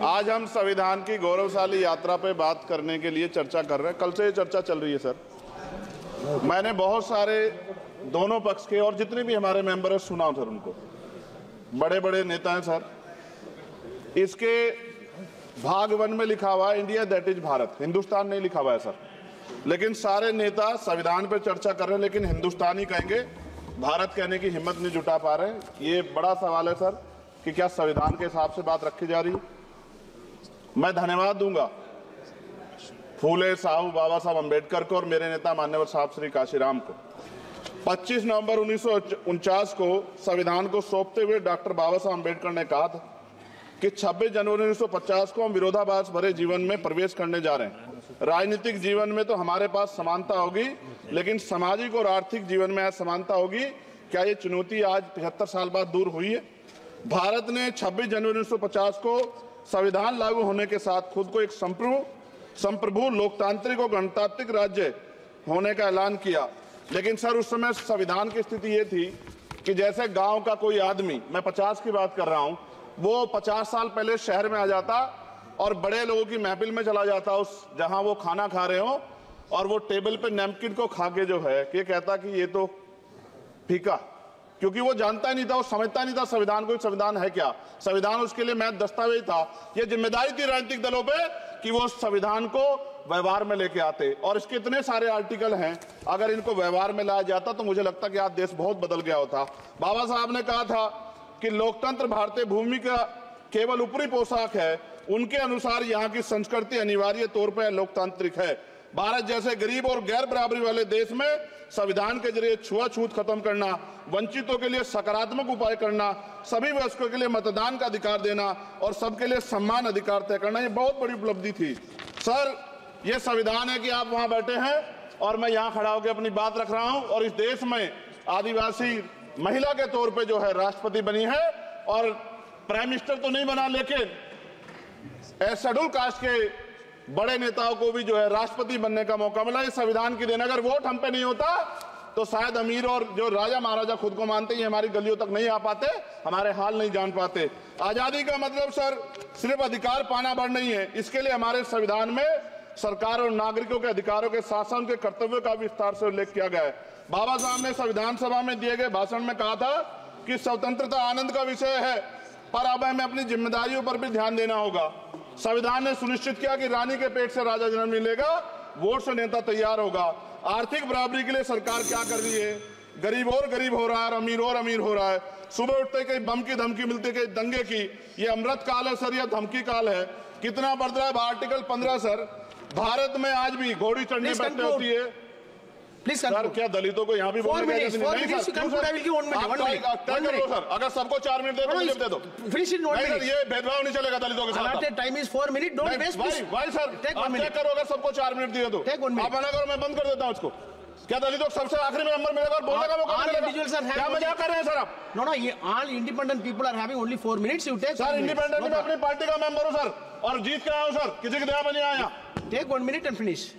आज हम संविधान की गौरवशाली यात्रा पे बात करने के लिए चर्चा कर रहे हैं। कल से ये चर्चा चल रही है सर। मैंने बहुत सारे दोनों पक्ष के और जितने भी हमारे मेंबर हैं सुना सर, उनको बड़े बड़े नेता हैं सर। इसके भाग 1 में लिखा हुआ है India that is Bharat, Hindustan नहीं लिखा हुआ है सर। लेकिन सारे नेता संविधान पे चर्चा कर रहे हैं लेकिन हिंदुस्तान ही कहेंगे, भारत कहने की हिम्मत नहीं जुटा पा रहे हैं। ये बड़ा सवाल है सर कि क्या संविधान के हिसाब से बात रखी जा रही है। मैं धन्यवाद दूंगा फूले साहू बाबा साहब अम्बेडकर को और मेरे नेता मान्यवर साहब श्री काशीराम को। 25 नवंबर 1949 को संविधान को सौंपते हुए डॉक्टर बाबा साहब अम्बेडकर ने कहा था कि 26 जनवरी 1950 को हम विरोधाभास भरे जीवन में प्रवेश करने जा रहे हैं। राजनीतिक जीवन में तो हमारे पास समानता होगी, लेकिन सामाजिक और आर्थिक जीवन में असमानता होगी। क्या ये चुनौती आज 75 साल बाद दूर हुई है? भारत ने 26 जनवरी 1950 को संविधान लागू होने के साथ खुद को एक संप्रभु लोकतांत्रिक और गणतांत्रिक राज्य होने का ऐलान किया। लेकिन सर उस समय संविधान की स्थिति ये थी कि जैसे गांव का कोई आदमी, मैं 50 की बात कर रहा हूं, वो 50 साल पहले शहर में आ जाता और बड़े लोगों की महफिल में चला जाता, उस जहां वो खाना खा रहे हो, और वो टेबल पे नैपकिन को खा के जो है कि कहता कि ये तो फीका, क्योंकि वो जानता ही नहीं था, वो समझता नहीं था संविधान को, संविधान है क्या। संविधान उसके लिए महज दस्तावेज था। ये जिम्मेदारी थी राजनीतिक दलों पे कि वो संविधान को व्यवहार में लेके आते। और इसके इतने सारे आर्टिकल हैं, अगर इनको व्यवहार में लाया जाता तो मुझे लगता कि आज देश बहुत बदल गया होता। बाबा साहब ने कहा था कि लोकतंत्र भारतीय भूमि का केवल ऊपरी पोशाक है, उनके अनुसार यहाँ की संस्कृति अनिवार्य तौर पर लोकतांत्रिक है। भारत जैसे गरीब और गैर बराबरी वाले देश में संविधान के जरिए छुआछूत खत्म करना, वंचितों के लिए सकारात्मक उपाय करना, सभी वयस्कों के लिए मतदान का अधिकार देना और सबके लिए सम्मान अधिकार तय करना, ये बहुत बड़ी उपलब्धि थी सर। ये संविधान है कि आप वहां बैठे हैं और मैं यहाँ खड़ा होकर अपनी बात रख रहा हूं, और इस देश में आदिवासी महिला के तौर पे जो है राष्ट्रपति बनी है, और प्राइम मिनिस्टर तो नहीं बना, लेकिन शेड्यूल कास्ट के बड़े नेताओं को भी जो है राष्ट्रपति बनने का मौका मिला। इस संविधान की देन, अगर वोट हम पे नहीं होता तो शायद अमीर और जो राजा महाराजा खुद को मानते हैं हमारी गलियों तक नहीं आ पाते, हमारे हाल नहीं जान पाते। आजादी का मतलब सर सिर्फ अधिकार पाना भर नहीं है, इसके लिए हमारे संविधान में सरकार और नागरिकों के अधिकारों के साथ साथ उनके कर्तव्यों का विस्तार से उल्लेख किया गया है। बाबा साहब ने संविधान सभा में दिए गए भाषण में कहा था कि स्वतंत्रता आनंद का विषय है, पर अब हमें अपनी जिम्मेदारियों पर भी ध्यान देना होगा। संविधान ने सुनिश्चित किया कि रानी के पेट से राजा जन्म नहीं लेगा, वोट से नेता तैयार होगा। आर्थिक बराबरी के लिए सरकार क्या कर रही है? गरीब और गरीब हो रहा है, अमीर और अमीर हो रहा है। सुबह उठते कहीं बम की धमकी मिलती, कहीं दंगे की। ये अमृत काल है सर या धमकी काल है? कितना बढ़ रहा है आर्टिकल 15 सर। भारत में आज भी घोड़ी चढ़ने बैठते होती है सर। क्या दलितों को यहाँ भी बोलने का सर? अगर सबको 4 मिनट दे दो, मुझे दे दो। ये भेदभाव नहीं चलेगा दलितों के साथ। Time is 4 minute. Don't waste भाई सर, आप चेक करो, अगर सबको 4 मिनट दिए तो आप मना करो, मैं बंद कर देता हूँ इसको। क्या दलितों को सबसे आखिरी में नंबर मिलेगा और बोलने का मौका मिलेगा? क्या मजाक कर रहे हैं सर आप? नो, ये all independent people are having only 4 minutes. You take sir. Independent में अपनी पार्टी का मेंबर हूँ सर, और जीत के आया हूँ सर, किसी की दया में नहीं आया। Take 1 minute and finish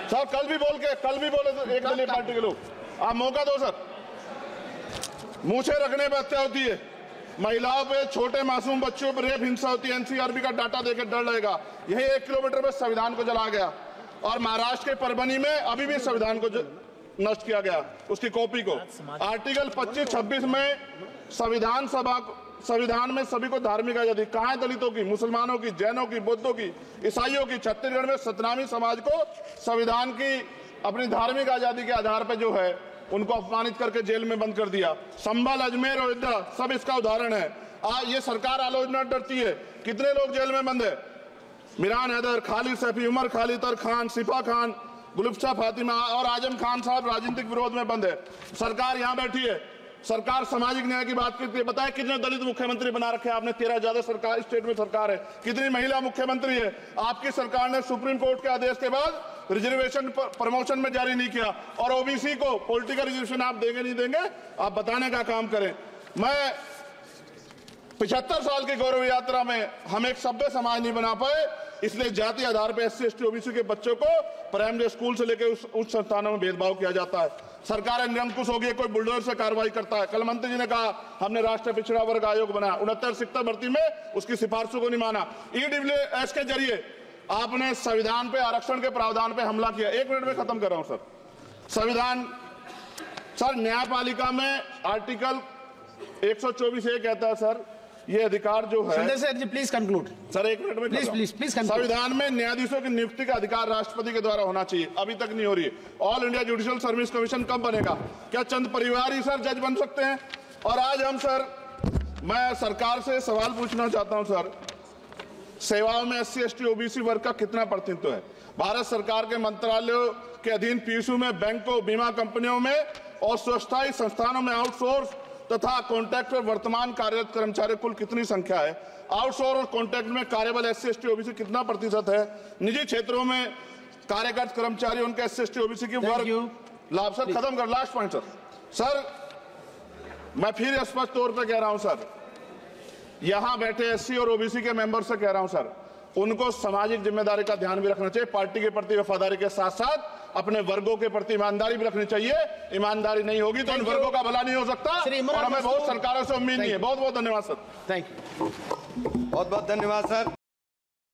sir. कल भी बोले तो एक दलीय पार्टी के लोग, आप मौका दो सर। मूछे रखने पर हत्या होती है, महिलाओं पे, छोटे मासूम बच्चों पर रेप हिंसा होती है। एनसीआरबी का डाटा देकर डर लगेगा। यही 1 किलोमीटर में संविधान को जला गया, और महाराष्ट्र के परभनी में अभी भी संविधान को नष्ट किया गया, उसकी कॉपी को। आर्टिकल 25-26 में संविधान में सभी को धार्मिक आजादी। कहाँ है दलितों की, मुसलमानों की, जैनों की, बौद्धों की, ईसाइयों की? छत्तीसगढ़ में सतनामी समाज को संविधान की अपनी धार्मिक आजादी के आधार पर जो है उनको अपमानित करके जेल में बंद कर दिया। संभल, अजमेर, अयोध्या सब इसका उदाहरण है। आज ये सरकार आलोचना डरती है। कितने लोग जेल में बंद है? मिरान हैदर, खालिद सैफी, उमर खालिद खान, सिफा खान, गुलफ्शा फातिमा और आजम खान साहब राजनीतिक विरोध में बंद है। सरकार यहाँ बैठी है, सरकार सामाजिक न्याय की बात करती है। बताए कितने दलित मुख्यमंत्री बना रखे आपने? 13 ज्यादा सरकार स्टेट में सरकार है। कितनी महिला मुख्यमंत्री है? आपकी सरकार ने सुप्रीम कोर्ट के आदेश के बाद रिजर्वेशन प्रमोशन में जारी नहीं किया, और ओबीसी को पॉलिटिकल रिजर्वेशन आप देंगे नहीं देंगे, आप बताने का काम करें। मैं 75 साल की गौरव यात्रा में हम एक सभ्य समाज नहीं बना पाए, इसलिए जाति आधार पर SC ST OBC के बच्चों को प्राइमरी स्कूल से लेकर उच्च संस्थानों में भेदभाव किया जाता है। सरकार निरंकुश हो गई, कोई बुलडोजर से कार्रवाई करता है। कल मंत्री जी ने कहा हमने राष्ट्रीय पिछड़ा वर्ग आयोग बनाया, 69 शिक्षक भर्ती में उसकी सिफारिशों को नहीं माना। EWS के जरिए आपने संविधान पे आरक्षण के प्रावधान पे हमला किया। 1 मिनट में खत्म कर रहा हूं सर। संविधान सर न्यायपालिका में आर्टिकल 124 ये कहता है सर, ये अधिकार जो है Sanjay sir ji please conclude sir. 1 minute में प्लीज संविधान में न्यायाधीशों की नियुक्ति का अधिकार राष्ट्रपति के द्वारा होना चाहिए, अभी तक नहीं हो रही है। All India judicial service commission कब बनेगा? क्या चंद परिवार ही सर जज बन सकते हैं? और आज हम सर, मैं सरकार से सवाल पूछना चाहता हूं सर, सेवाओं में SC ST OBC वर्ग का कितना प्रतिनिधित्व है? भारत सरकार के मंत्रालयों के अधीन PSU में, बैंकों, बीमा कंपनियों में और स्वच्छता संस्थानों में आउटसोर्स तथा कॉन्ट्रैक्ट पर वर्तमान कार्यरत कर्मचारी कुल कितनी संख्या है? आउटसोर्स और कॉन्ट्रैक्ट में कार्यबल SC ST OBC कितना प्रतिशत है? निजी क्षेत्रों में कार्यरत कर्मचारी उनके SC ST OBC की वर्ग लाभ। सर खत्म कर, लास्ट पॉइंट सर। सर मैं फिर स्पष्ट तौर पर कह रहा हूं सर, यहां बैठे SC और OBC के मेंबर से कह रहा हूं सर, उनको सामाजिक जिम्मेदारी का ध्यान भी रखना चाहिए। पार्टी के प्रति वफादारी के साथ साथ अपने वर्गों के प्रति ईमानदारी भी रखनी चाहिए। ईमानदारी नहीं होगी तो उन वर्गों का भला नहीं हो सकता, और हमें बहुत सरकारों से उम्मीद नहीं है। बहुत बहुत धन्यवाद सर। Thank you. बहुत बहुत धन्यवाद सर।